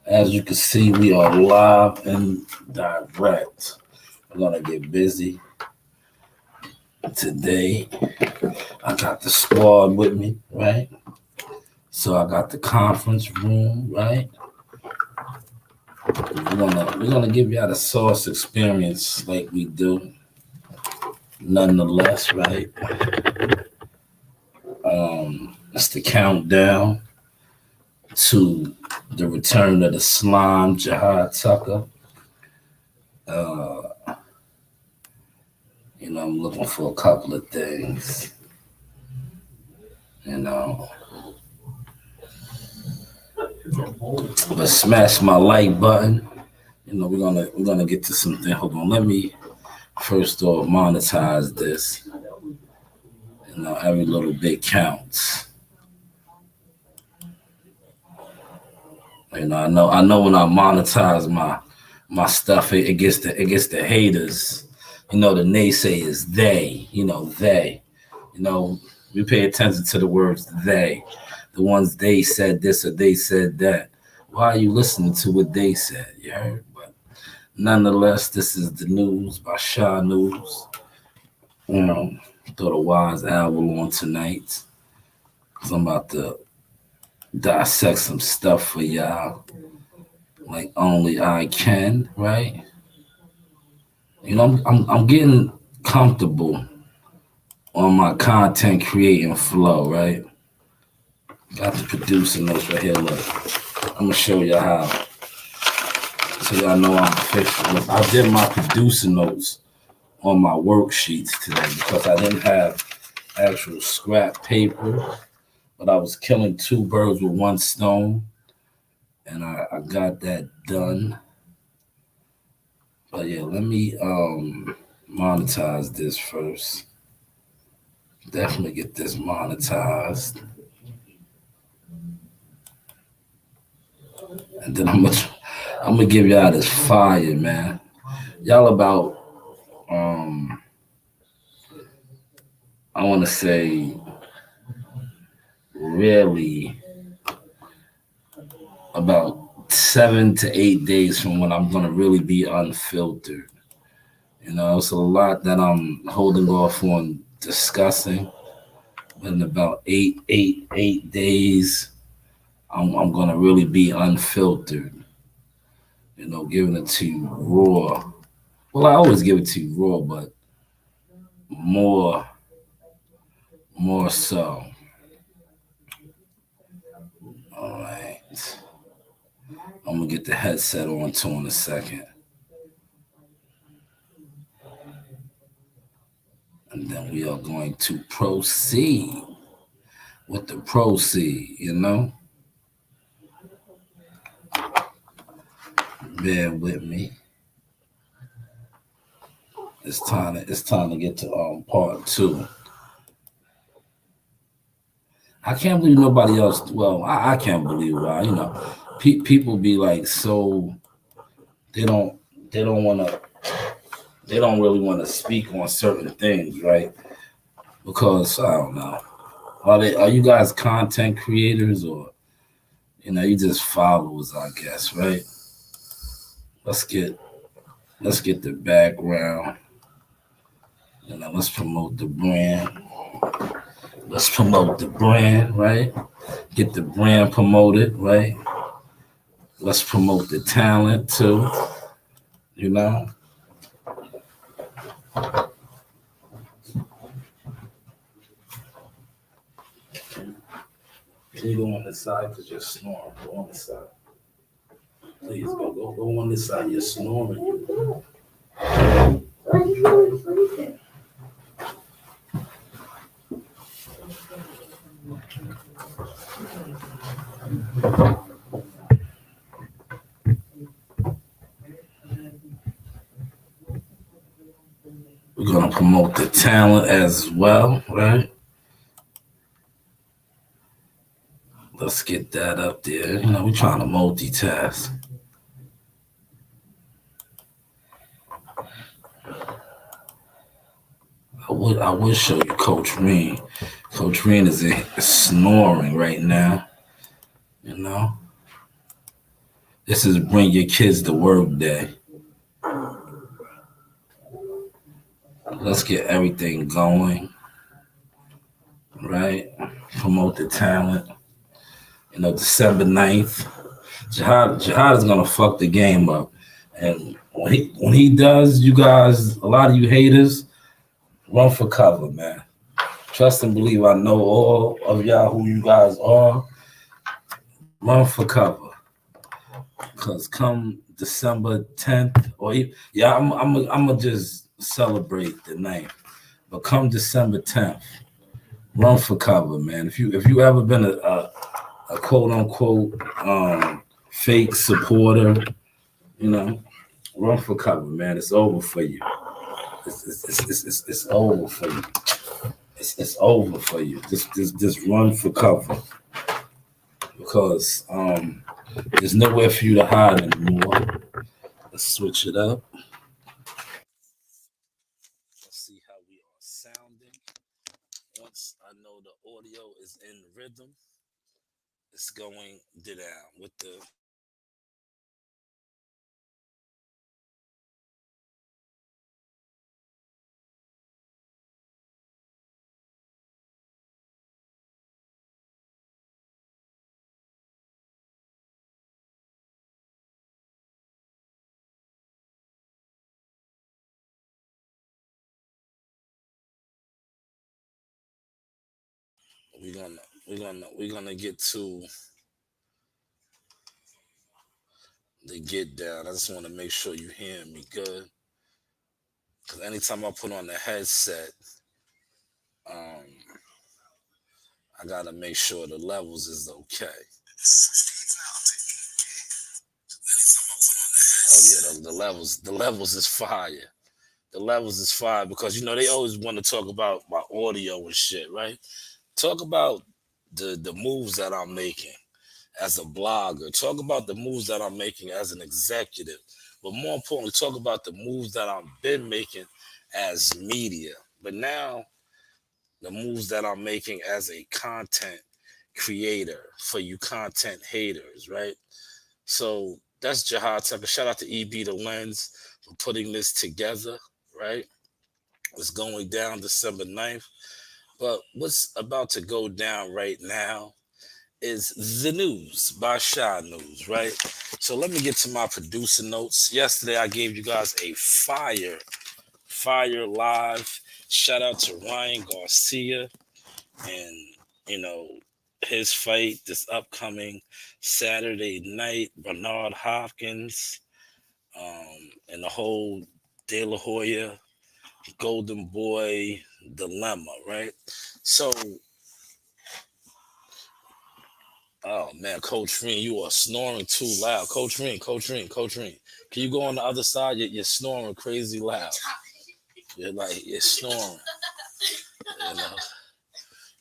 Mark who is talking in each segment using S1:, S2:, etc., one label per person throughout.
S1: As you can see, we are live and direct. We're gonna get busy today. I got the squad with me, right? So I got the conference room, right? We're gonna give y'all the sauce experience like we do, nonetheless, right? It's the countdown to the return of the slime, Jihad Tucker. Uh, I'm looking for a couple of things. But smash my like button. We're gonna get to something. Hold on, let me first off monetize this. Every little bit counts. I know when I monetize my stuff, it gets the haters. The naysayers. They. We pay attention to the words they. The ones they said this or they said that. Why are you listening to what they said? You heard? But nonetheless, this is the news by Shanewz. Throw the Wise album on tonight. Cause I'm about to dissect some stuff for y'all, like only I can. Right? I'm getting comfortable on my content creating flow. Right? Got the producing notes right here. Look, I'm gonna show you how, so y'all know I'm official. Look, I did my producing notes on my worksheets today because I didn't have actual scrap paper, but I was killing two birds with one stone, and I got that done. But yeah, let me monetize this first. Definitely get this monetized. And then I'm gonna give y'all this fire, man. Y'all about I wanna say really about 7 to 8 days from when I'm gonna really be unfiltered. It's a lot that I'm holding off on discussing. But in about 8 days, I'm gonna really be unfiltered. Giving it to you raw. Well, I always give it to you raw, but more so. All right. I'm gonna get the headset on too in a second. And then we are going to proceed with the proceed. Bear with me. It's time to get to part 2. I can't believe nobody else. Well, I can't believe why. People be like so. They don't really want to speak on certain things, right? Because I don't know. Are you guys content creators, or you just followers? I guess, right? Let's get the background. Let's promote the brand. Let's promote the brand, right? Get the brand promoted, right? Let's promote the talent too. Can you go on this side because you're snoring? Go on this side. Please go on this side. You're snoring. We're gonna promote the talent as well, right? Let's get that up there. We're trying to multitask. I would show you Coach Reen. Coach Reen is snoring right now. This is Bring Your Kids to Work Day. Let's get everything going, right? Promote the talent. December 9th. Jihad is gonna fuck the game up. And when he does, you guys, a lot of you haters, run for cover, man. Trust and believe I know all of y'all who you guys are. Run for cover. Cause come December 10th, yeah, I'm gonna just celebrate the night. But come December 10th, run for cover, man. If you ever been a quote unquote fake supporter, you know, run for cover, man. It's over for you. It's over for you. It's over for you. Just run for cover because there's nowhere for you to hide anymore. Let's switch it up. Let's see how we are sounding. Once I know the audio is in rhythm, it's going down with the. We're gonna get to the get down. I just want to make sure you hear me good. Because anytime I put on the headset, um, I gotta make sure the levels is okay. Oh yeah, the levels is fire. The levels is fire because they always want to talk about my audio and shit, right? Talk about the moves that I'm making as a blogger. Talk about the moves that I'm making as an executive. But more importantly, talk about the moves that I've been making as media. But now the moves that I'm making as a content creator for you content haters, right? So that's Jihad Tucker. Shout out to EB the Lens for putting this together, right? It's going down December 9th. But what's about to go down right now is the news by Shanewz, right? So let me get to my producer notes. Yesterday I gave you guys a fire live. Shout out to Ryan Garcia and you know his fight this upcoming Saturday night. Bernard Hopkins and the whole De La Hoya Golden Boy dilemma, right? So, oh man, Coach Reen, you are snoring too loud. Coach Reen, can you go on the other side? You're snoring crazy loud. You're snoring. You know,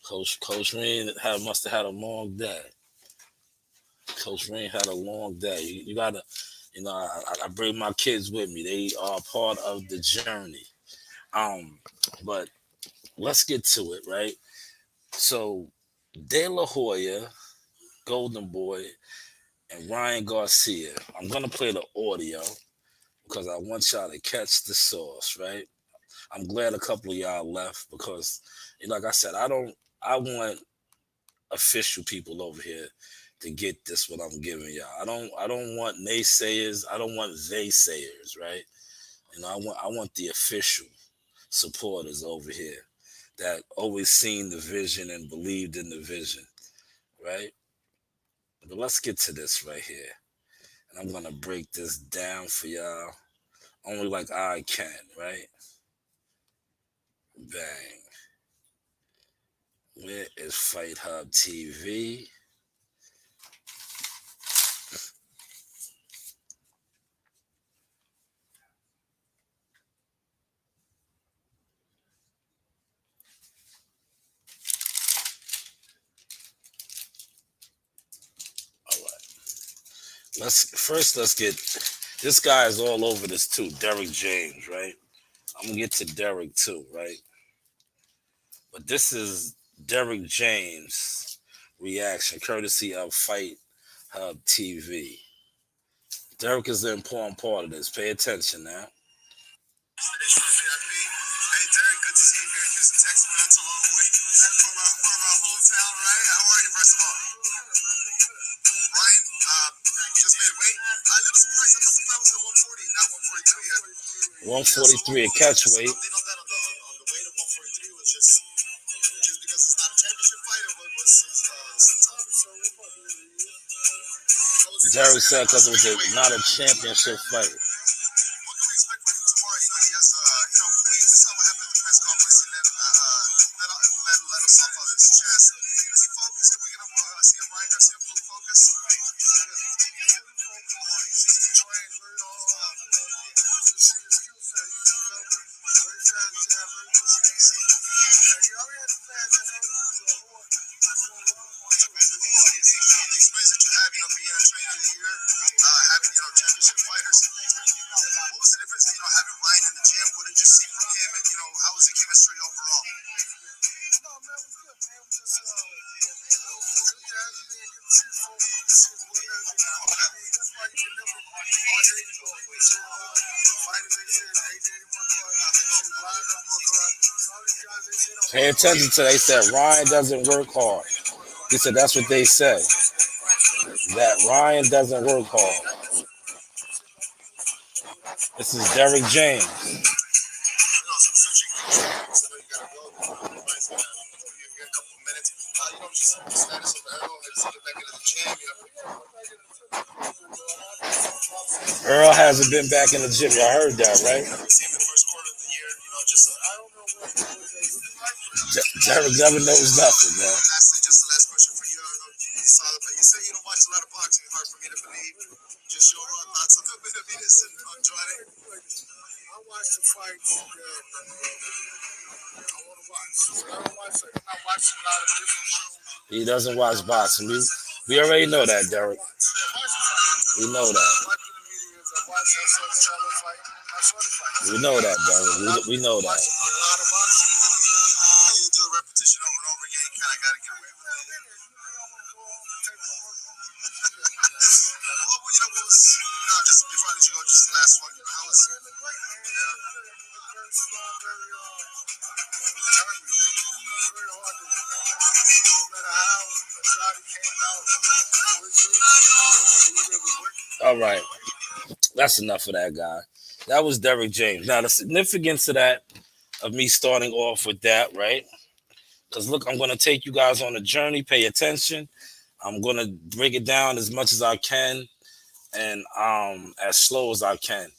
S1: Coach Reen must have had a long day. Coach Reen had a long day. You gotta, I bring my kids with me. They are part of the journey. But let's get to it, right? So, De La Hoya, Golden Boy, and Ryan Garcia. I'm gonna play the audio because I want y'all to catch the sauce, right? I'm glad a couple of y'all left because, like I said, I want official people over here to get this what I'm giving y'all. I don't want naysayers. I don't want they sayers, right? I want the official supporters over here that always seen the vision and believed in the vision, right? But let's get to this right here. And I'm gonna break this down for y'all only like I can, right? Bang. Where is Fight Hub TV? All right. Let's get this guy is all over this too. Derek James, right? I'm gonna get to Derek too, right? But this is Derek James reaction, courtesy of Fight Hub TV. Derek is the important part of this. Pay attention now.
S2: Hey Derek, good to see you here in Houston, Texas, man. That's a long way. From our hometown, right? How are you, first of all? Ryan, just made weight. A little surprised. I thought the fight was at 140, not 143 yet.
S1: 143 a catch weight.
S2: Update on that on the weight of 143 was just because it's not a championship fight, or what was
S1: Derek said because it was not a championship fight.
S2: what can we expect from him tomorrow? You know, he has, we saw what happened at the press conference. He let us off of his chest. Is he focused? Are we going to see a Ryan Garcia fully focused? The experience that you have, being a trainer of the year, having, championship fighters. What was the difference, having Ryan in the gym? What did you see from him? And, how was the chemistry overall? No, man, it was good, man. It was just, that's why you can never
S1: Pay attention to they said Ryan doesn't work hard. He said that's what they said. That Ryan doesn't work hard. This is Derek James. Earl hasn't been back in the gym. Y'all heard that, right? Derek never knows nothing, man.
S2: Lastly, just the last question for you. I know you say you don't watch a lot of boxing. Hard for me to believe. Just your raw thoughts on the Benavidez and Andrade. I watch the fights that I want to watch. I don't watch it. I'm not watching a lot of different shows.
S1: He doesn't watch boxing. We already know that, Derek. We know that. We know that, Derek. We know that.
S2: You do a repetition over and over again. You kind of got to get away with it. What was, just before I let you go, just the last one. How was it?
S1: All right. That's enough of that guy. That was Derek James. Now, the significance of that, of me starting off with that, right? Because, look, I'm going to take you guys on a journey. Pay attention. I'm going to break it down as much as I can and as slow as I can.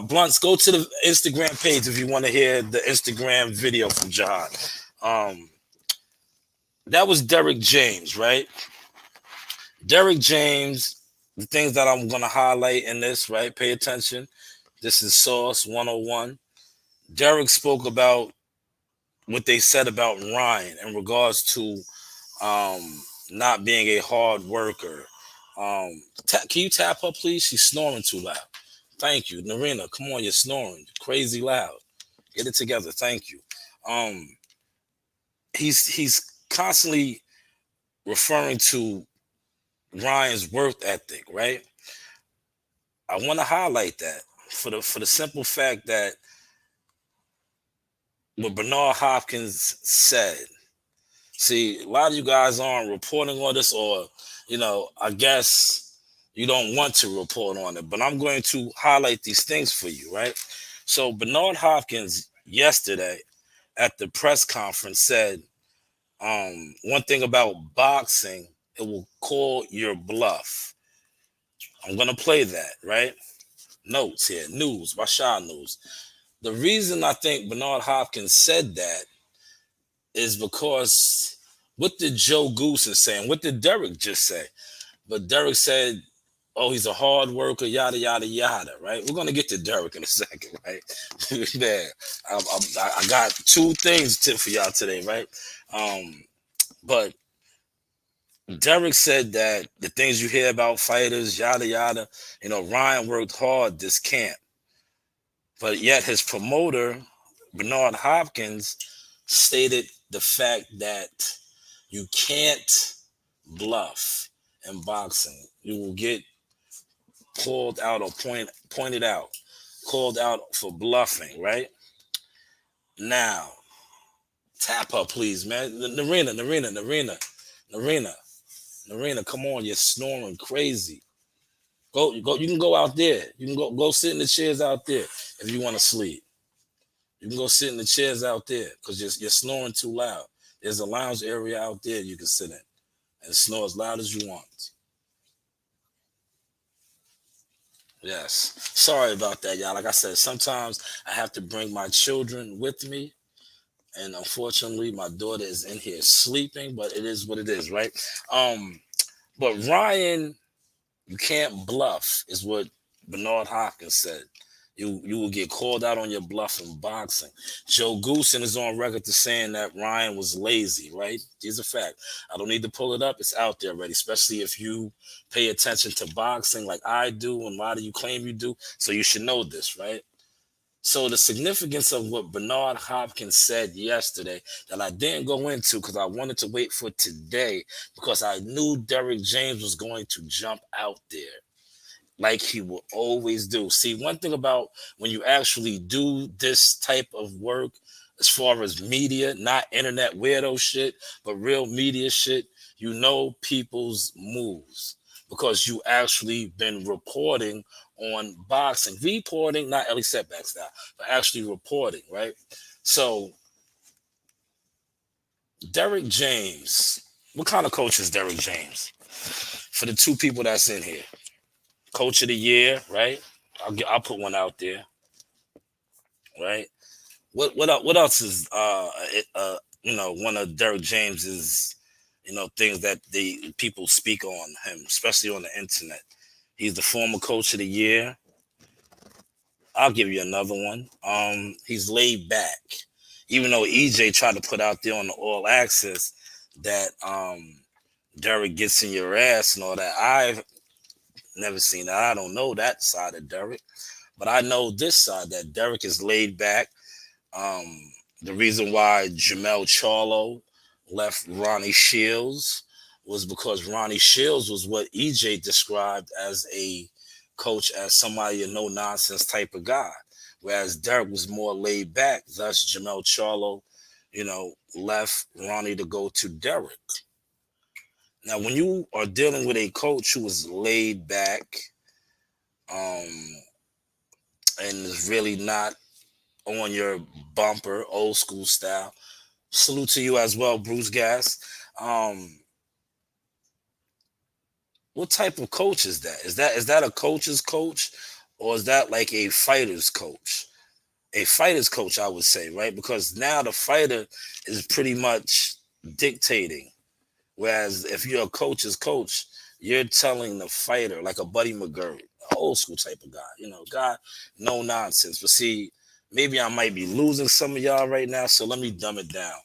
S1: Blunts, go to the Instagram page if you want to hear the Instagram video from Jihad. That was Derek James, right? Derek James, the things that I'm going to highlight in this, right? Pay attention. This is Sauce 101. Derek spoke about what they said about Ryan in regards to not being a hard worker. Can you tap her, please? She's snoring too loud. Thank you. Narina, come on, you're snoring. Crazy loud. Get it together. Thank you. He's constantly referring to Ryan's work ethic, right? I want to highlight that for the simple fact that what Bernard Hopkins said. See, a lot of you guys aren't reporting on this, or I guess you don't want to report on it, but I'm going to highlight these things for you, right? So Bernard Hopkins yesterday at the press conference said one thing about boxing, it will call your bluff. I'm going to play that, right? Notes here, news, by Shanewz. The reason I think Bernard Hopkins said that is because what did Joe Goose say? And what did Derek just say? But Derek said, oh, he's a hard worker, yada, yada, yada, right? We're going to get to Derek in a second, right? There. I got two things for y'all today, right? But Derek said that the things you hear about fighters, yada, yada, Ryan worked hard this camp. But yet his promoter, Bernard Hopkins, stated the fact that you can't bluff in boxing. You will get called out or pointed out, called out for bluffing, right? Now, tap her, please, man. Narina, come on, you're snoring crazy. Go. You can go out there. You can go sit in the chairs out there if you want to sleep. You can go sit in the chairs out there because you're snoring too loud. There's a lounge area out there you can sit in and snore as loud as you want. Yes. Sorry about that, y'all. Like I said, sometimes I have to bring my children with me. And unfortunately, my daughter is in here sleeping, but it is what it is, right? Um, but Ryan, you can't bluff, is what Bernard Hopkins said. You will get called out on your bluff in boxing. Joe Goosen is on record to saying that Ryan was lazy, right? Here's a fact. I don't need to pull it up. It's out there already, especially if you pay attention to boxing like I do and a lot of you claim you do. So you should know this, right? So the significance of what Bernard Hopkins said yesterday that I didn't go into because I wanted to wait for today because I knew Derrick James was going to jump out there like he will always do. See, one thing about when you actually do this type of work, as far as media, not internet weirdo shit, but real media shit, you know people's moves because you actually been reporting on boxing, reporting, not Ellie Setback style, but actually reporting, right? So, Derrick James, what kind of coach is Derrick James? For the two people that's in here, Coach of the Year, right? I'll put one out there, right? What else is one of Derrick James's things that the people speak on him, especially on the internet. He's the former Coach of the Year. I'll give you another one. He's laid back, even though EJ tried to put out there on the All Access that Derrick gets in your ass and all that. I've never seen that. I don't know that side of Derrick. But I know this side that Derrick is laid back. The reason why Jamel Charlo left Ronnie Shields was because Ronnie Shields was what EJ described as a coach, as somebody a no nonsense type of guy, whereas Derrick was more laid back. Thus, Jamel Charlo, left Ronnie to go to Derrick. Now, when you are dealing with a coach who is laid back, and is really not on your bumper, old school style. Salute to you as well, Bruce Gas. What type of coach is that? Is that a coach's coach, or is that like a fighter's coach? A fighter's coach, I would say, right? Because now the fighter is pretty much dictating. Whereas if you're a coach's coach, you're telling the fighter, like a Buddy McGurry, old school type of guy, no nonsense. But see, maybe I might be losing some of y'all right now, so let me dumb it down.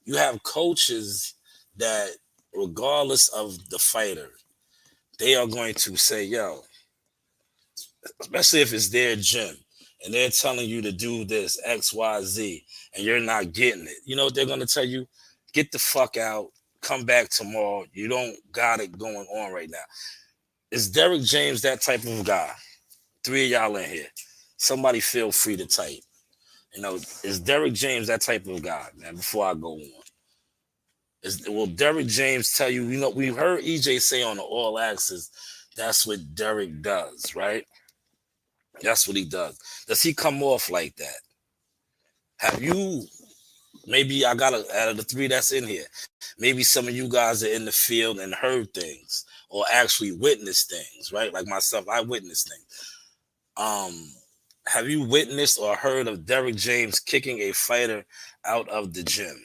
S1: You have coaches that, regardless of the fighter, they are going to say, yo, especially if it's their gym and they're telling you to do this, X, Y, Z, and you're not getting it. You know what they're going to tell you? Get the fuck out. Come back tomorrow. You don't got it going on right now. Is Derrick James that type of guy? Three of y'all in here. Somebody feel free to type. Is Derrick James that type of guy, man, before I go on? Will Derrick James tell you, we heard EJ say on the All Access, that's what Derrick does, right? That's what he does. Does he come off like that? Have you, maybe I got out of the three that's in here, maybe some of you guys are in the field and heard things or actually witnessed things, right? Like myself, I witnessed things. Have you witnessed or heard of Derrick James kicking a fighter out of the gym?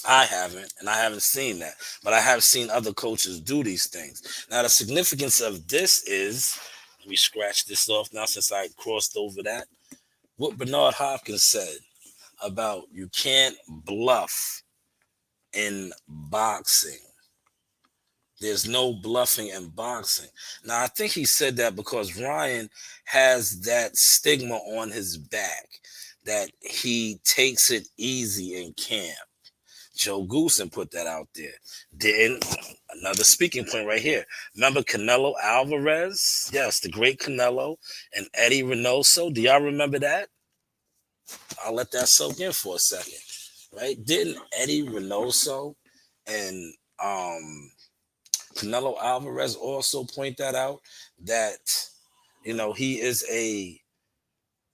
S1: I haven't, and I haven't seen that, but I have seen other coaches do these things. Now, the significance of this is, let me scratch this off now since I crossed over that. What Bernard Hopkins said about you can't bluff in boxing. There's no bluffing in boxing. Now, I think he said that because Ryan has that stigma on his back that he takes it easy in camp. Joe Goosen put that out there. Didn't Another speaking point right here. Remember Canelo Alvarez? Yes, the great Canelo and Eddie Reynoso. Do y'all remember that? I'll let that soak in for a second. Right? Didn't Eddie Reynoso and Canelo Alvarez also point that out? That he is he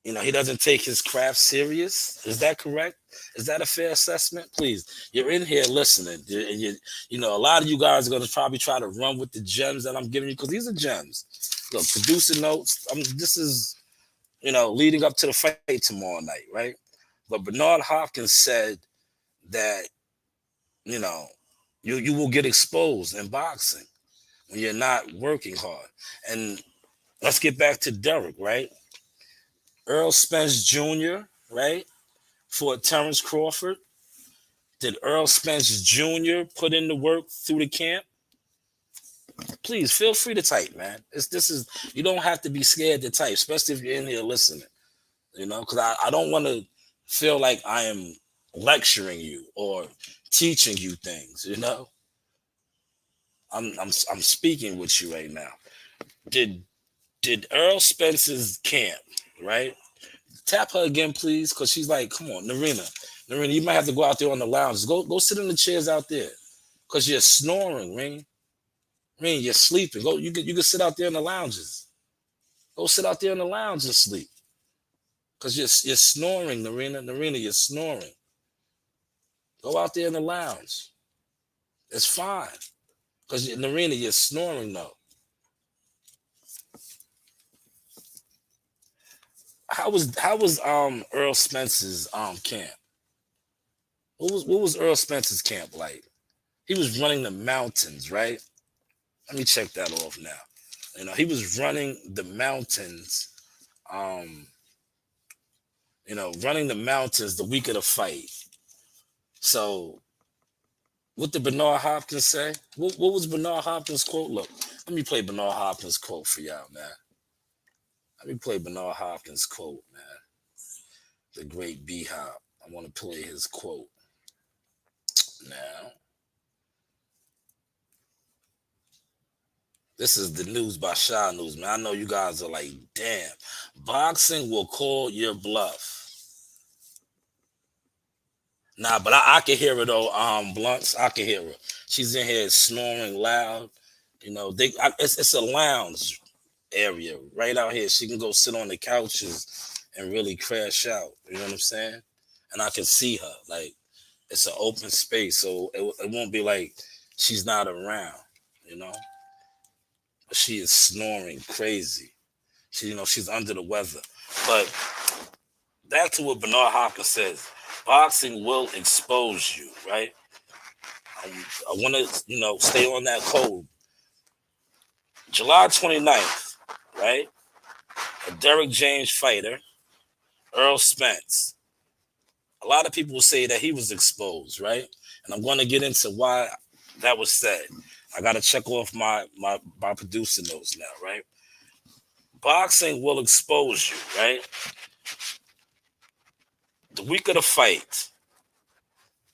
S1: doesn't take his craft serious. Is that correct? Is that a fair assessment? Please, you're in here listening. A lot of you guys are going to probably try to run with the gems that I'm giving you because these are gems. Look, producer notes. This is, leading up to the fight tomorrow night, right? But Bernard Hopkins said that, you know, you will get exposed in boxing when you're not working hard. And let's get back to Derek, right? Earl Spence Jr., right? For Terrence Crawford. Did Earl Spence Jr. put in the work through the camp? Please feel free to type, man. This is you don't have to be scared to type, especially if you're in here listening. Because I don't want to feel like I am lecturing you or teaching you things. I'm speaking with you right now. Did Earl Spence's camp, right? Tap her again, please, because she's like, come on, Narina, you might have to go out there on the lounge. Go sit in the chairs out there, because you're snoring, Ring. You're sleeping. You can sit out there in the lounges. Go sit out there in the lounge and sleep, because you're snoring, Narina. You're snoring. Go out there in the lounge. It's fine, because Narina, you're snoring though. How was Earl Spence's camp? What was Earl Spence's camp like? He was running the mountains, right? Let me check that off now. He was running the mountains, um, running the mountains the week of the fight. So, what did Bernard Hopkins say? What was Bernard Hopkins' quote? Look, let me play Bernard Hopkins' quote for y'all, man. Let me play Bernard Hopkins' quote, man. The great B Hop. I want to play his quote now. This is the news by Shanewz, man. I know you guys are like, damn, boxing will call your bluff. Nah, but I can hear her though. Blunts, I can hear her. She's in here snoring loud. It's a lounge area right out here. She can go sit on the couches and really crash out. You know what I'm saying? And I can see her. Like, it's an open space, so it won't be like she's not around. You know. She is snoring crazy. She's under the weather. But back to what Bernard Hopkins says. Boxing will expose you, right? I want to, stay on that code. July 29th, right? A Derek James fighter, Earl Spence. A lot of people say that he was exposed, right? And I'm going to get into why that was said. I got to check off my producer notes now, right? Boxing will expose you, right? The week of the fight,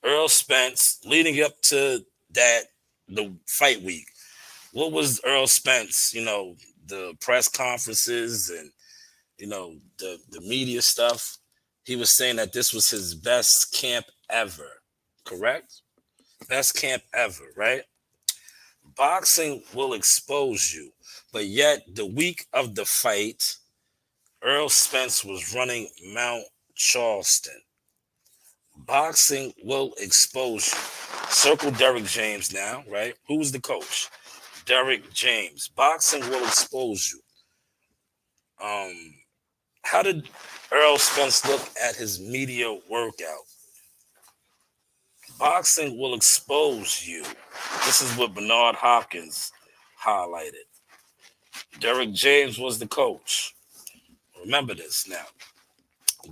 S1: Earl Spence, leading up to the fight week, what was Earl Spence, the press conferences and, the media stuff? He was saying that this was his best camp ever, correct? Best camp ever, right? Boxing will expose you. But yet, the week of the fight, Earl Spence was running Mount Charleston. Boxing will expose you. Circle Derek James now, right? Who was the coach? Derek James. Boxing will expose you. How did Earl Spence look at his media workout? Boxing will expose you. This is what Bernard Hopkins highlighted. Derek James was the coach. Remember this now.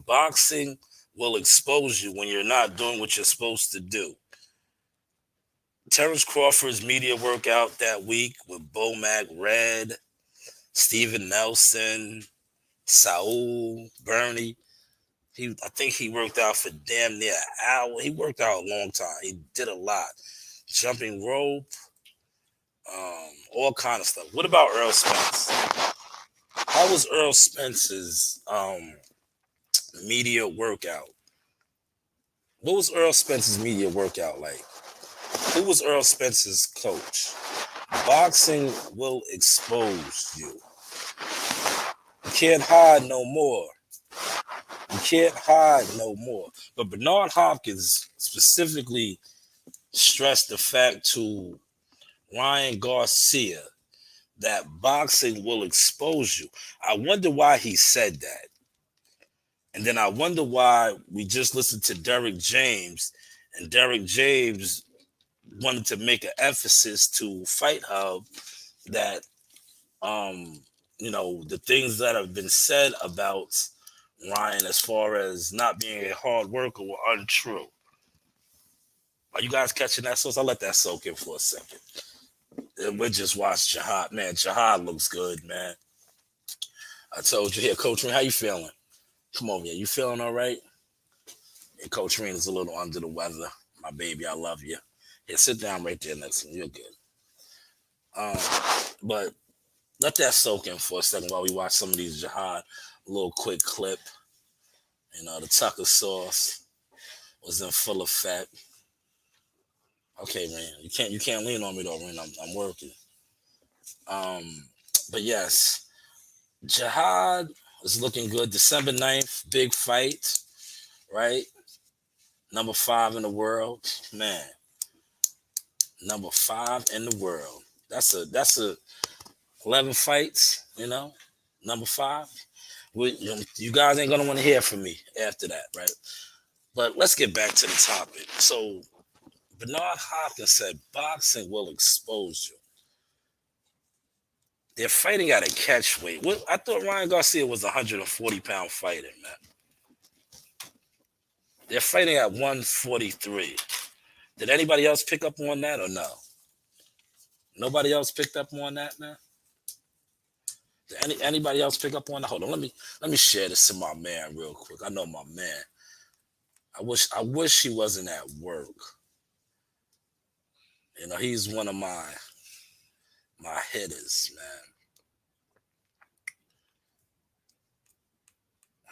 S1: Boxing will expose you when you're not doing what you're supposed to do. Terrence Crawford's media workout that week with Bomac Red, Steven Nelson, Saul, Bernie. I think he worked out for damn near an hour. He worked out a long time. He did a lot. Jumping rope, all kind of stuff. What about Earl Spence? How was Earl Spence's media workout? What was Earl Spence's media workout like? Who was Earl Spence's coach? Boxing will expose you. You can't hide no more. You can't hide no more. But Bernard Hopkins specifically stressed the fact to Ryan Garcia that boxing will expose you. I wonder why he said that. And then I wonder why we just listened to Derek James, and Derek James wanted to make an emphasis to Fight Hub that the things that have been said about Ryan as far as not being a hard worker were untrue. Are you guys catching that? So I'll let that soak in for a second. And we just watched Jihad. Man, Jihad looks good, man. I told you here, Coach Reen, how you feeling? Come on, man. You feeling all right? And Coach Reen is a little under the weather. My baby, I love you. Yeah, sit down right there next to me. You're good. But let that soak in for a second while we watch some of these Jihad. A little quick clip. The Tucker sauce was in full effect. Okay, man. You can't lean on me though, man. I'm working. But yes, Jihad is looking good. December 9th, big fight, right? Number 5 in the world, man. Number 5 in the world. That's a 11 fights. Number 5. You guys ain't gonna want to hear from me after that, right? But let's get back to the topic. So Bernard Hopkins said boxing will expose you. They're fighting at a catch weight. I thought Ryan Garcia was a 140-pound fighter, man. They're fighting at 143. Did anybody else pick up on that or no? Nobody else picked up on that, man? Did anybody else pick up on that? Hold on, let me share this to my man real quick. I know my man. I wish he wasn't at work. He's one of my hitters, man.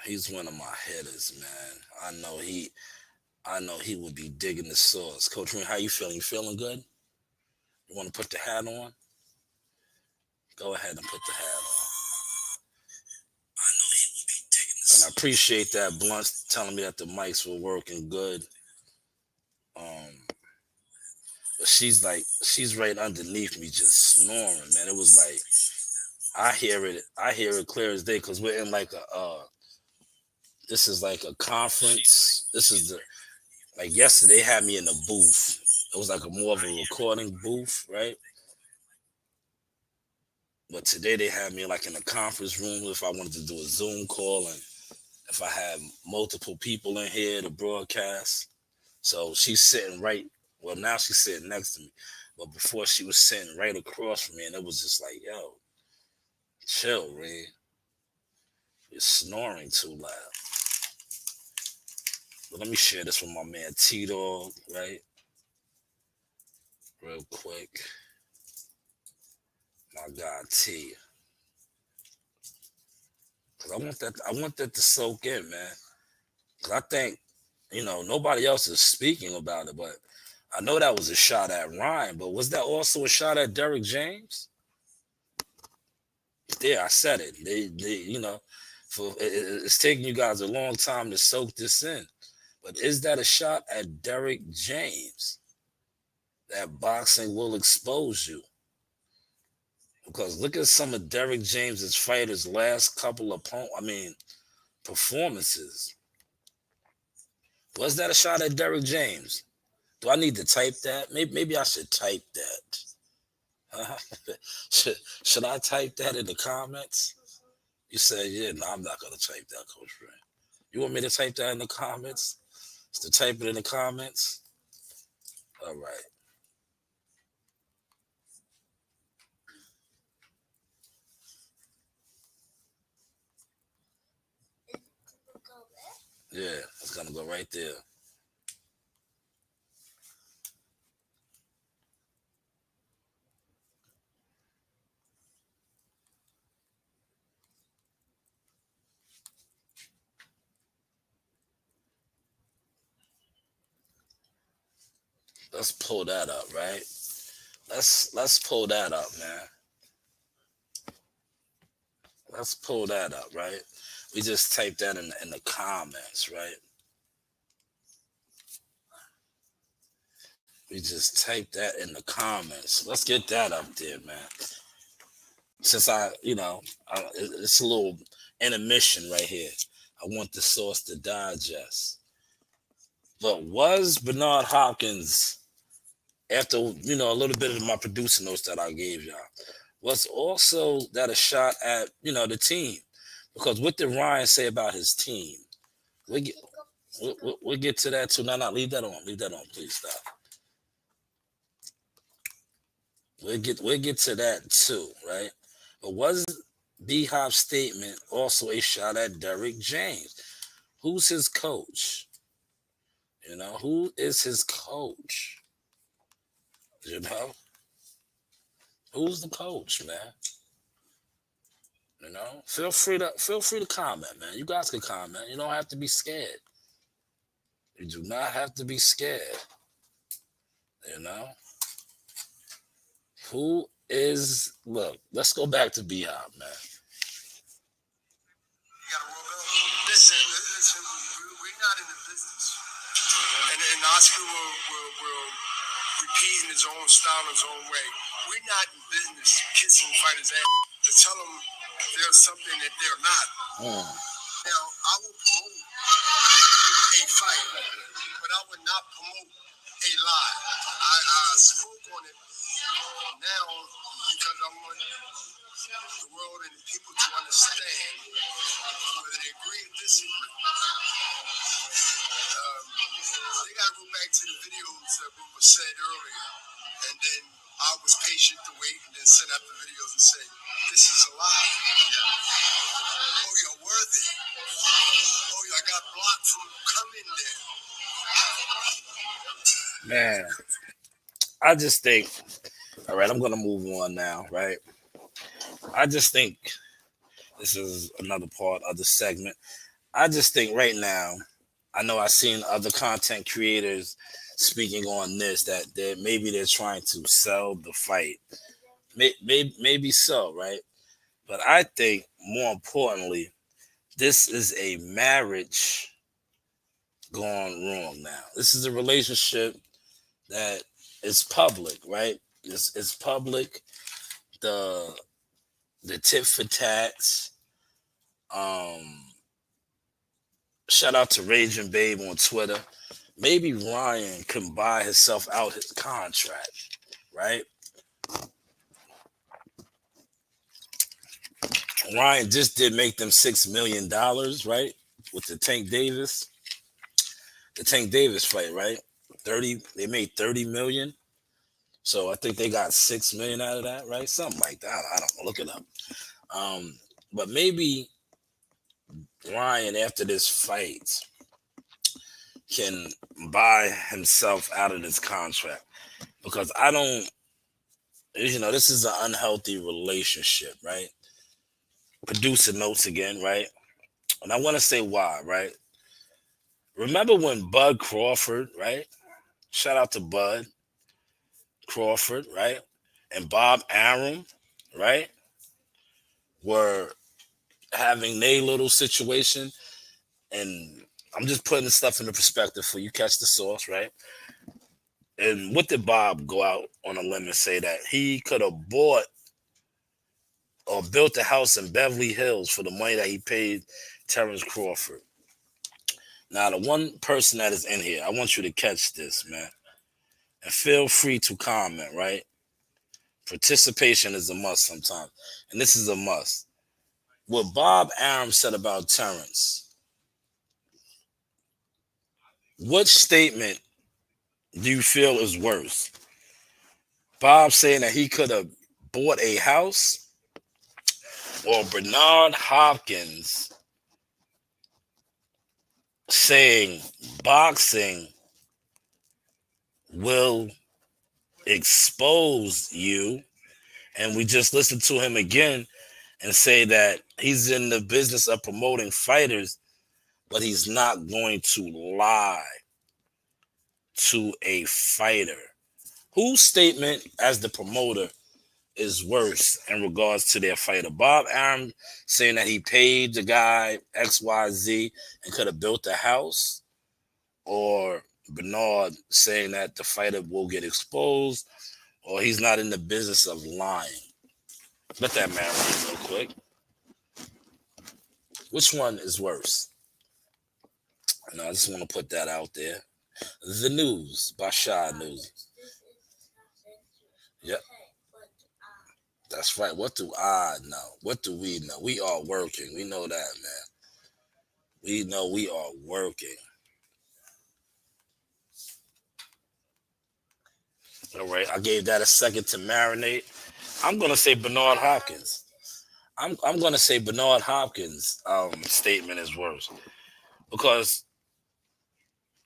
S1: He's one of my hitters, man. I know he would be digging the sauce. Coach Reen, how you feeling? You feeling good? You want to put the hat on? Go ahead and put the hat on. I know he would be digging the sauce. And I appreciate that Blunt telling me that the mics were working good. But she's right underneath me just snoring, man. It was like I hear it clear as day because we're in like this is like a conference. This is like yesterday they had me in a booth. It was like more of a recording booth, right? But today they had me like in a conference room if I wanted to do a Zoom call and if I had multiple people in here to broadcast. So she's sitting now she's sitting next to me. But before she was sitting right across from me and it was just like, yo, chill, Ray. You're snoring too loud. But let me share this with my man T-Dog, right? Real quick. My guy T. Cause I want that to soak in, man. Cause I think, nobody else is speaking about it, but I know that was a shot at Ryan, but was that also a shot at Derek James? Yeah, I said it. They it's taking you guys a long time to soak this in. But is that a shot at Derek James? That boxing will expose you. Because look at some of Derek James's fighters' last couple of performances. Was that a shot at Derek James? Do I need to type that? Maybe I should type that. Should I type that in the comments? You say, yeah, no, I'm not going to type that, Coach Ray. You want me to type that in the comments? To type it in the comments? All right. Yeah, it's going to go right there. Let's pull that up, right? Let's pull that up, man. Let's pull that up, right? We just typed that in the comments, right? We just typed that in the comments. Let's get that up there, man. Since it's a little intermission right here. I want the source to digest. But was Bernard Hopkins, after a little bit of my producer notes that I gave y'all, was also that a shot at the team? Because what did Ryan say about his team? We get we'll get to that too. No, leave that on. Leave that on, please. Stop. We'll get to that too, right? But was B Hop's statement also a shot at Derrick James? Who's his coach? Who is his coach? Who's the coach, man? Feel free to comment, man. You guys can comment. You don't have to be scared. You do not have to be scared. Who is? Look, let's go back to B Hop, man.
S2: Listen, we're not in the business. And Oscar will repeat in his own style, his own way. We're not in business kissing fighters' ass to tell them there's something that they're not. Now, I will promote a fight, but I would not promote a lie. I spoke on it now because I want the world and people to understand whether they agree or disagree. They got to go back to the videos that were said earlier, and then I was patient to wait and then send out the videos and say, this is a lie. Oh, you're worthy. Oh, I got blocked from coming there.
S1: Man, I just think, all right, I'm going to move on now, right? I just think this is another part of the segment. I just think right now, I know I've seen other content creators speaking on this, that maybe they're trying to sell the fight. Maybe so, right? But I think more importantly, this is a marriage gone wrong now. This is a relationship that is public, right? It's public. The tit for tats. Shout out to Raging Babe on Twitter. Maybe Ryan can buy himself out his contract, right? Ryan just did make them $6 million, right? With the Tank Davis fight, right? They made 30 million. So I think they got 6 million out of that, right? Something like that. I don't know. Look it up. But maybe Ryan, after this fight, can buy himself out of this contract, because I don't, this is an unhealthy relationship, right? Producer notes again, right? And I want to say why, right? Remember when Bud Crawford, right? Shout out to Bud Crawford, right? And Bob Arum, right? Were having their little situation. And I'm just putting stuff into perspective for you. Catch the source, right? And what did Bob go out on a limb and say? That he could have bought or built a house in Beverly Hills for the money that he paid Terrence Crawford. Now, the one person that is in here, I want you to catch this, man. And feel free to comment, right? Participation is a must sometimes. And this is a must. What Bob Arum said about Terrence, what statement do you feel is worse? Bob saying that he could have bought a house, or Bernard Hopkins saying boxing will expose you? And we just listened to him again and say that he's in the business of promoting fighters, but he's not going to lie. to a fighter? Whose statement as the promoter is worse in regards to their fighter? Bob Arum saying that he paid the guy XYZ and could have built a house, or Bernard saying that the fighter will get exposed, or he's not in the business of lying? Let that marinate real quick. Which one is worse? And I just want to put that out there. The News by Shanewz. Yep, that's right. What do I know? What do we know? We are working. We know that, man. We know we are working. All right, I gave that a second to marinate. I'm gonna say Bernard Hopkins. I'm gonna say Bernard Hopkins' statement is worse because,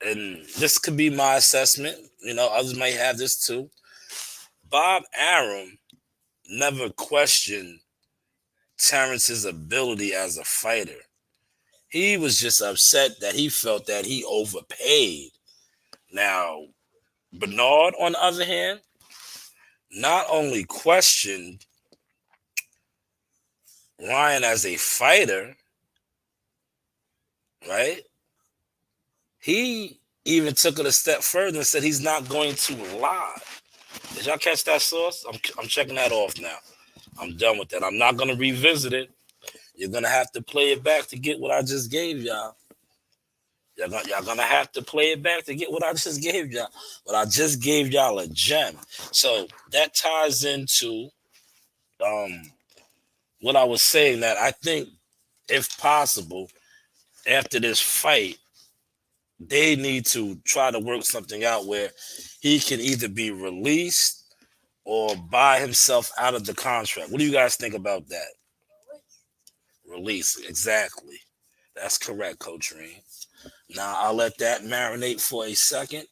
S1: and this could be my assessment. You know, others might have this too. Bob Arum never questioned Terrence's ability as a fighter. He was just upset that he felt that he overpaid. Now, Bernard, on the other hand, not only questioned Ryan as a fighter, right? He even took it a step further and said he's not going to lie. Did y'all catch that source? I'm checking that off now. I'm done with that. I'm not going to revisit it. You're going to have to play it back to get what I just gave y'all. Y'all gonna have to play it back to get what I just gave y'all. But I just gave y'all a gem. So that ties into what I was saying, that I think, if possible, after this fight, they need to try to work something out where he can either be released or buy himself out of the contract. What do you guys think about that? Release, exactly. That's correct, Coach Reed. Now I'll let that marinate for a second,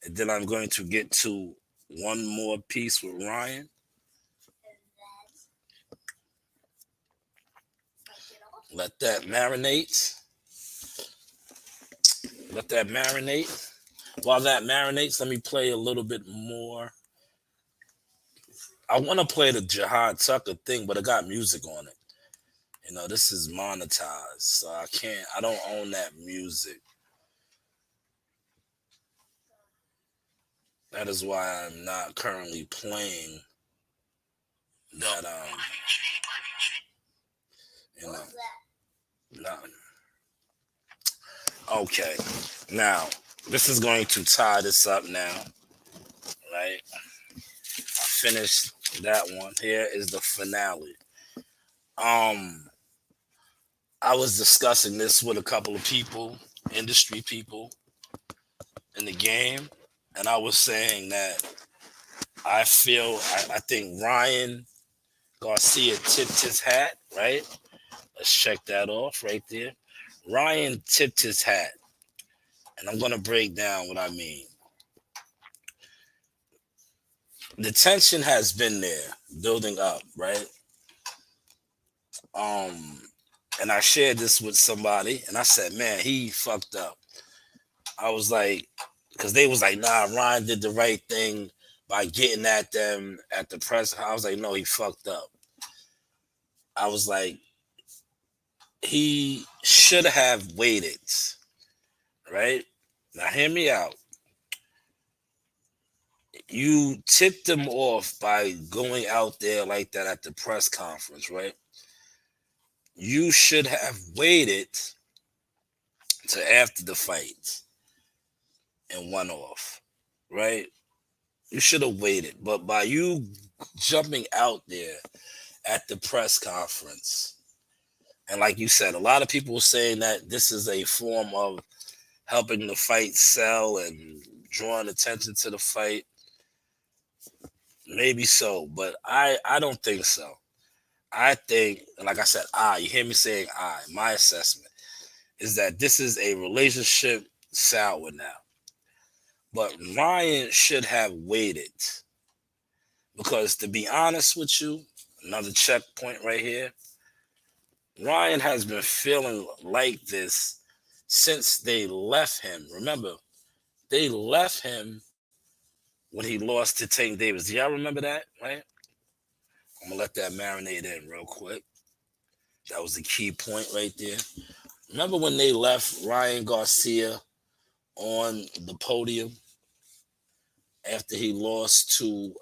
S1: and then I'm going to get to one more piece with Ryan. Let that marinate. Let that marinate. While that marinates, let me play a little bit more. I want to play the Jihad Tucker thing, but it got music on it. You know, this is monetized, so I don't own that music. That is why I'm not currently playing that, you know, not. Okay, now this is going to tie this up now, right? I finished that one. Here is the finale. I was discussing this with a couple of people, industry people in the game, and I was saying that I think Ryan Garcia tipped his hat, right? Let's check that off right there. Ryan tipped his hat, and I'm going to break down what I mean. The tension has been there, building up, right? And I shared this with somebody, and I said, man, he fucked up. I was like, because they was like, nah, Ryan did the right thing by getting at them at the press. I was like, no, he fucked up. I was like, he should have waited, right? Now, hear me out. You tipped him off by going out there like that at the press conference, right? You should have waited to after the fight and went off, right? You should have waited. But by you jumping out there at the press conference, and like you said, a lot of people were saying that this is a form of helping the fight sell and drawing attention to the fight. Maybe so, but I don't think so. I think, like I said, you hear me saying my assessment is that this is a relationship sour now. But Ryan should have waited, because to be honest with you, another checkpoint right here, Ryan has been feeling like this since they left him. Remember, they left him when he lost to Tank Davis. Do y'all remember that? Right? I'm gonna let that marinate in real quick. That was the key point right there. Remember when they left Ryan Garcia on the podium after he lost to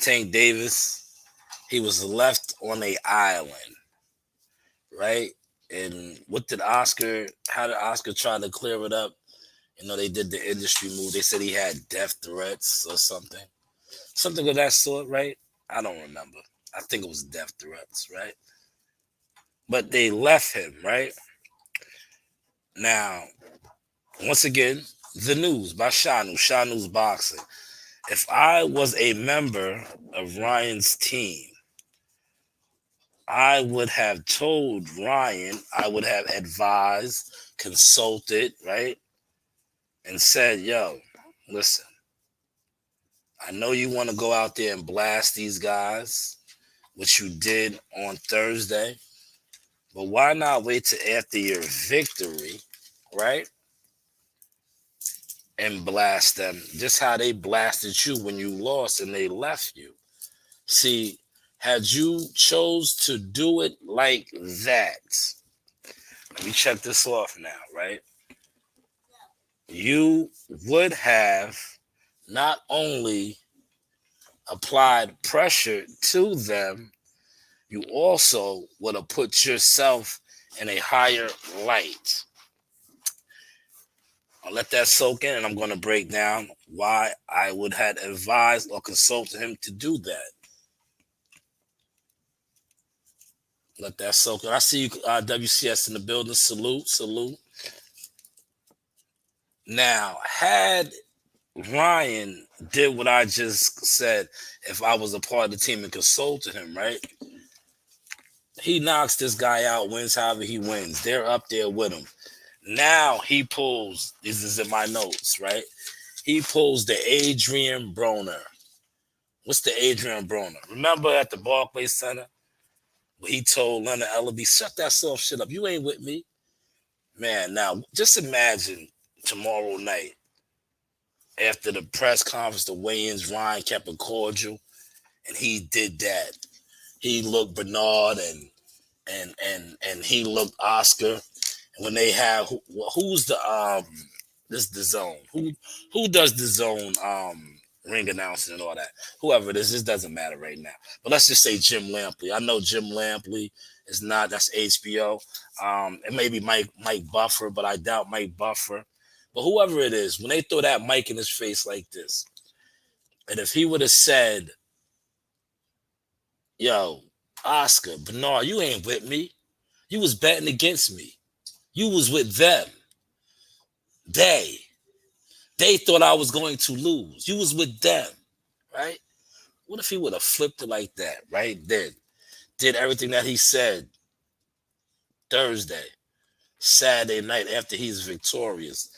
S1: Tank Davis? He was left on a island, right? And what did Oscar? How did Oscar try to clear it up? You know, they did the industry move. They said he had death threats or something of that sort, right? I don't remember. I think it was death threats, right? But they left him, right? Now, once again, the news by Shanewz Boxing. If I was a member of Ryan's team, I would have told Ryan, I would have advised, consulted, right? And said, yo, listen, I know you want to go out there and blast these guys, which you did on Thursday, but why not wait till after your victory, right? And blast them just how they blasted you when you lost and they left you. See, had you chose to do it like that, let me check this off now, right? You would have not only applied pressure to them, you also would have put yourself in a higher light. I'll let that soak in, and I'm going to break down why I would have advised or consulted him to do that. Let that soak in. I see you, WCS in the building. Salute, salute. Now, had Ryan did what I just said, if I was a part of the team and consulted him, right? He knocks this guy out, wins however he wins. They're up there with him. Now he pulls, this is in my notes, right? He pulls the Adrian Broner. What's the Adrian Broner? Remember at the Barclays Center? Where he told Leonard Ellaby, shut that soft shit up. You ain't with me. Man, now just imagine tomorrow night after the press conference, the weigh-ins, Ryan kept it cordial, and he did that. He looked Bernard and he looked Oscar. And when they have who's the this the zone? Who does the zone ring announcing and all that? Whoever it is, this doesn't matter right now. But let's just say Jim Lampley. I know Jim Lampley is not, that's HBO. It may be Mike Buffer, but I doubt Mike Buffer. But whoever it is, when they throw that mic in his face like this, and if he would have said, yo, Oscar, Bernard, you ain't with me. You was betting against me. You was with them. They thought I was going to lose. You was with them, right? What if he would have flipped it like that, right? Did everything that he said Thursday, Saturday night after he's victorious.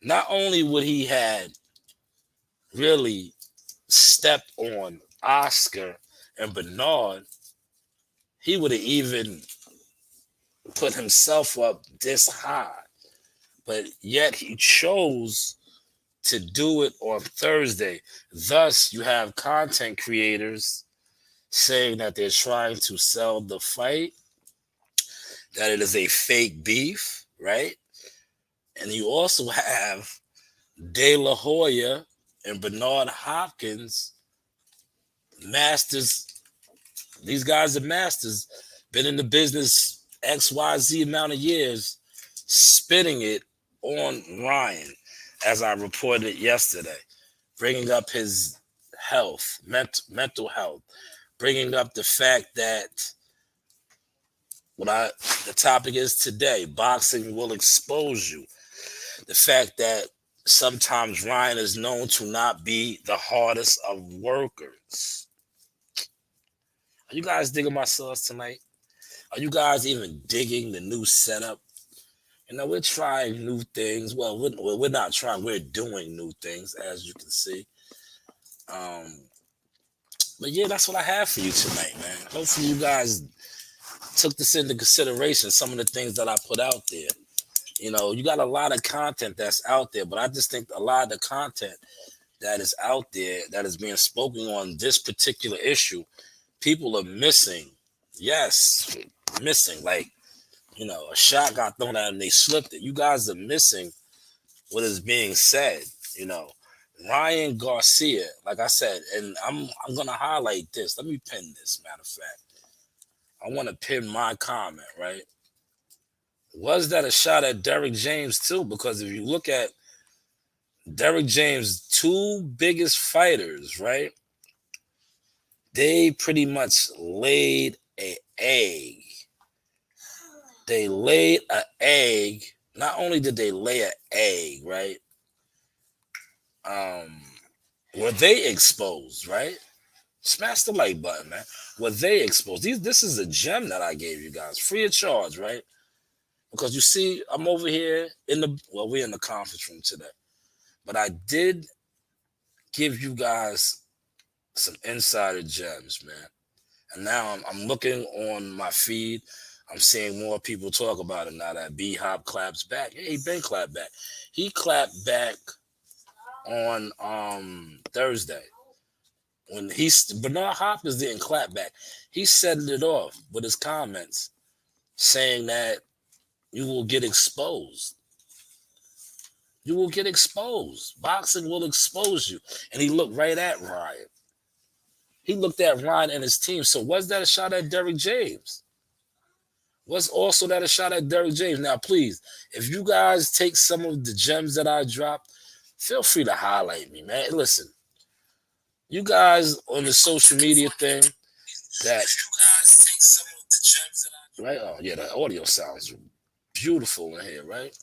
S1: Not only would he had really stepped on Oscar and Bernard, he would have even put himself up this high. But yet he chose to do it on Thursday. Thus, you have content creators saying that they're trying to sell the fight, that it is a fake beef, right? And you also have De La Hoya and Bernard Hopkins, masters. These guys are masters, been in the business XYZ amount of years, spinning it on Ryan, as I reported yesterday, bringing up his health, mental health, bringing up the fact that the topic is today, boxing will expose you. The fact that sometimes Ryan is known to not be the hardest of workers. Are you guys digging my sauce tonight? Are you guys even digging the new setup? You know, we're trying new things. Well, we're not trying. We're doing new things, as you can see. But yeah, that's what I have for you tonight, man. Hopefully you guys took this into consideration, some of the things that I put out there. You got a lot of content that's out there, but I just think a lot of the content that is out there that is being spoken on this particular issue, people are missing. Yes, missing. Like, a shot got thrown at them, they slipped it. You guys are missing what is being said. You know, Ryan Garcia, like I said, and I'm gonna highlight this. Let me pin this. Matter of fact, I want to pin my comment. Right? Was that a shot at Derrick James too? Because if you look at Derrick James' two biggest fighters, right? They pretty much laid an egg. They laid an egg. Not only did they lay an egg, right? Were they exposed, right? Smash the like button, man. Were they exposed? This is a gem that I gave you guys, free of charge, right? Because you see, I'm over here we're in the conference room today. But I did give you guys some insider gems, man. And now I'm looking on my feed. I'm seeing more people talk about it now that B-Hop claps back. Yeah, he been clapped back. He clapped back on Thursday. When Bernard Hopkins didn't clap back. He set it off with his comments saying that you will get exposed. You will get exposed. Boxing will expose you. And he looked right at Ryan. He looked at Ryan and his team. So was that a shot at Derrick James? Was also that a shot at Derrick James? Now, please, if you guys take some of the gems that I dropped, feel free to highlight me, man. Listen, you guys on the social media thing that if you guys take some of the gems that I right? Oh, yeah, the audio sounds beautiful in here, right?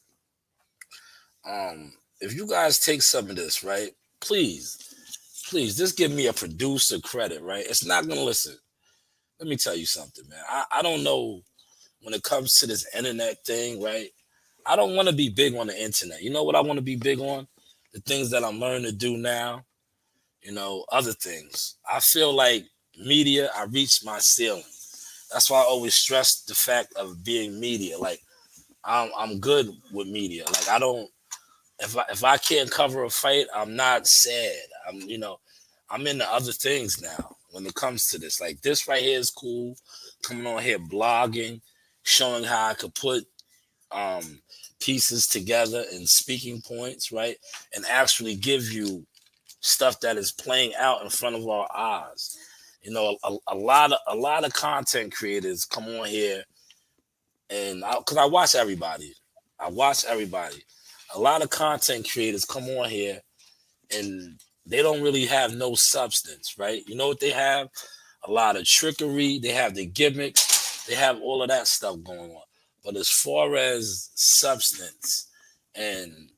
S1: If you guys take some of this, right, please just give me a producer credit, right? It's not gonna listen. Let me tell you something, man. I don't know when it comes to this internet thing, right? I don't want to be big on the internet. You know what I want to be big on? The things that I'm learning to do now, other things. I feel like media, I reached my ceiling. That's why I always stress the fact of being media. Like, I'm good with media. Like, I don't. If I can't cover a fight, I'm not sad. I'm into other things now when it comes to this. Like, this right here is cool. Coming on here blogging, showing how I could put pieces together and speaking points, right? And actually give you stuff that is playing out in front of our eyes. A lot of content creators come on here, and because I watch everybody. A lot of content creators come on here and they don't really have no substance, right? You know what they have? A lot of trickery. They have the gimmicks. They have all of that stuff going on. But as far as substance and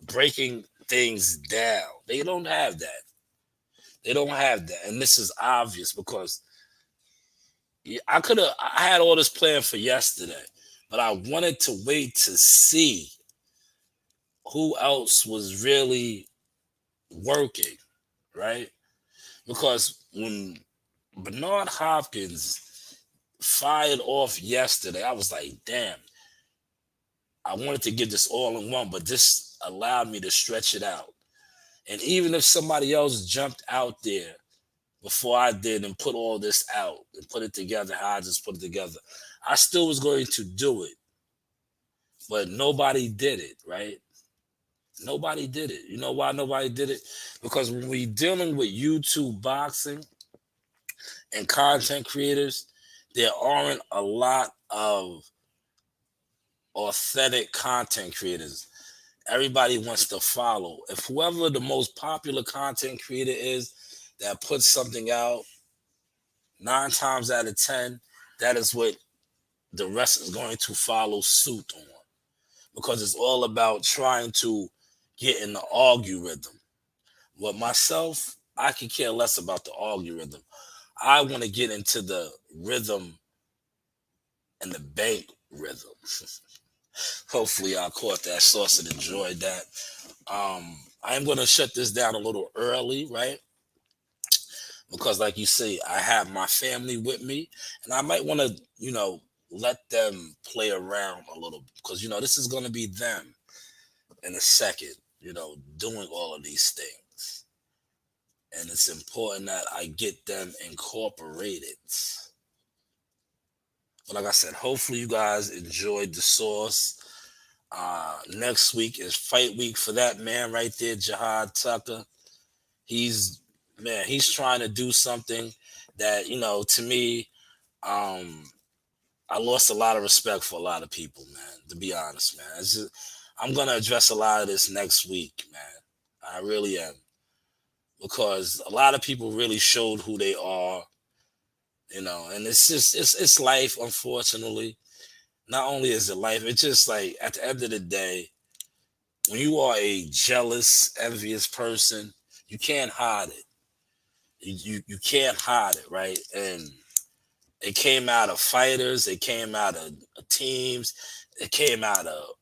S1: breaking things down, they don't have that. They don't have that. And this is obvious because I had all this planned for yesterday, but I wanted to wait to see who else was really working, right? Because when Bernard Hopkins fired off yesterday, I was like, damn, I wanted to get this all in one, but this allowed me to stretch it out. And even if somebody else jumped out there before I did and put all this out and put it together how I just put it together, I still was going to do it. But nobody did it, right? Nobody did it. You know why nobody did it? Because when we're dealing with YouTube boxing and content creators, there aren't a lot of authentic content creators. Everybody wants to follow. If whoever the most popular content creator is that puts something out, 9 times out of 10, that is what the rest is going to follow suit on. Because it's all about trying to get in the algorithm. With myself, I could care less about the algorithm. I want to get into the rhythm and the bank rhythm. Hopefully I caught that sauce and enjoyed that. I am going to shut this down a little early, right? Because like you say, I have my family with me and I might want to, let them play around a little, because this is going to be them in a second, doing all of these things, and it's important that I get them incorporated. But like I said, hopefully you guys enjoyed the sauce. Next week is fight week for that man right there, Jihad Tucker. He's he's trying to do something that, to me, I lost a lot of respect for a lot of people, man, to be honest, man. I'm gonna address a lot of this next week, man. I really am. Because a lot of people really showed who they are, and it's just it's life, unfortunately. Not only is it life, it's just like at the end of the day, when you are a jealous, envious person, you can't hide it. You can't hide it, right? And it came out of fighters, it came out of teams, it came out of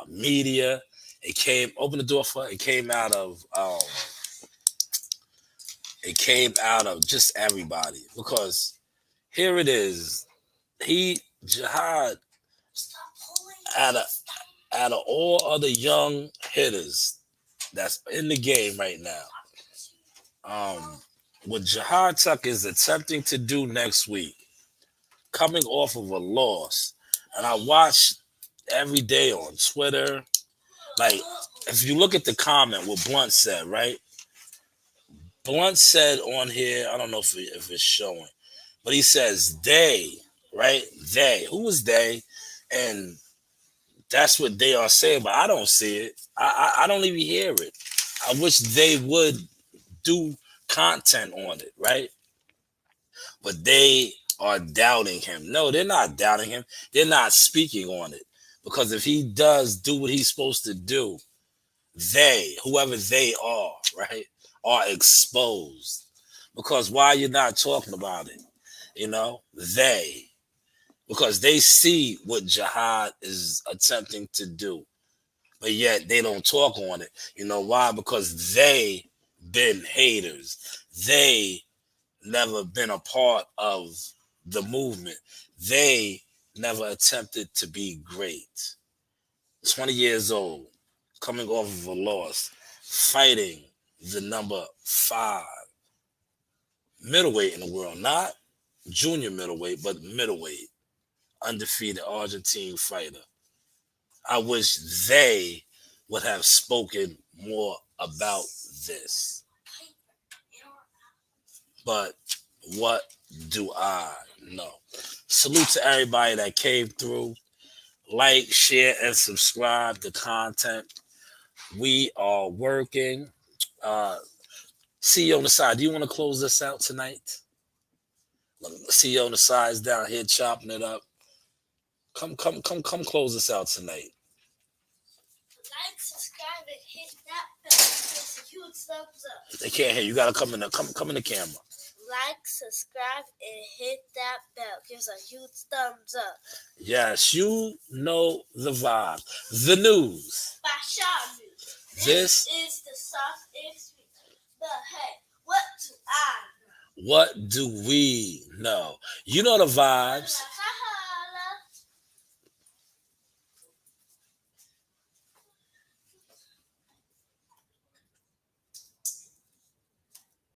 S1: media, it came open the door for it came out of just everybody. Because here it is, Jihad, out of all other young hitters that's in the game right now, what Jihad Tuck is attempting to do next week, coming off of a loss, and I watch every day on Twitter, like, if you look at the comment, what Blunt said, right? Blunt said on here, I don't know if it's showing, but he says they, right? They. Who was they? And that's what they are saying, but I don't see it. I don't even hear it. I wish they would do content on it, right? But they are doubting him. No, they're not doubting him. They're not speaking on it. Because if he does do what he's supposed to do, they, whoever they are, right, are exposed. Because why are you not talking about it? They. Because they see what Jihad is attempting to do. But yet they don't talk on it. You know why? Because they been haters. They never been a part of the movement. They never attempted to be great. 20 years old, coming off of a loss, fighting the number 5 middleweight in the world, not junior middleweight, but middleweight, undefeated Argentine fighter. I wish they would have spoken more about this. But what do I know? Salute to everybody that came through. Like, share, and subscribe to content. We are working. CEO on the side, do you want to close this out tonight? CEO on the side is down here chopping it up. Come close this out tonight.
S3: Like, subscribe, and hit that bell. It's a huge thumbs up.
S1: They can't hear you. Gotta come in the camera.
S3: Like, subscribe, and hit that bell. Gives a huge thumbs up.
S1: Yes, you know the vibe. The news.
S3: By Shanewz.
S1: This
S3: is the soft experience. But hey, what do I know?
S1: What do we know? You know the vibes.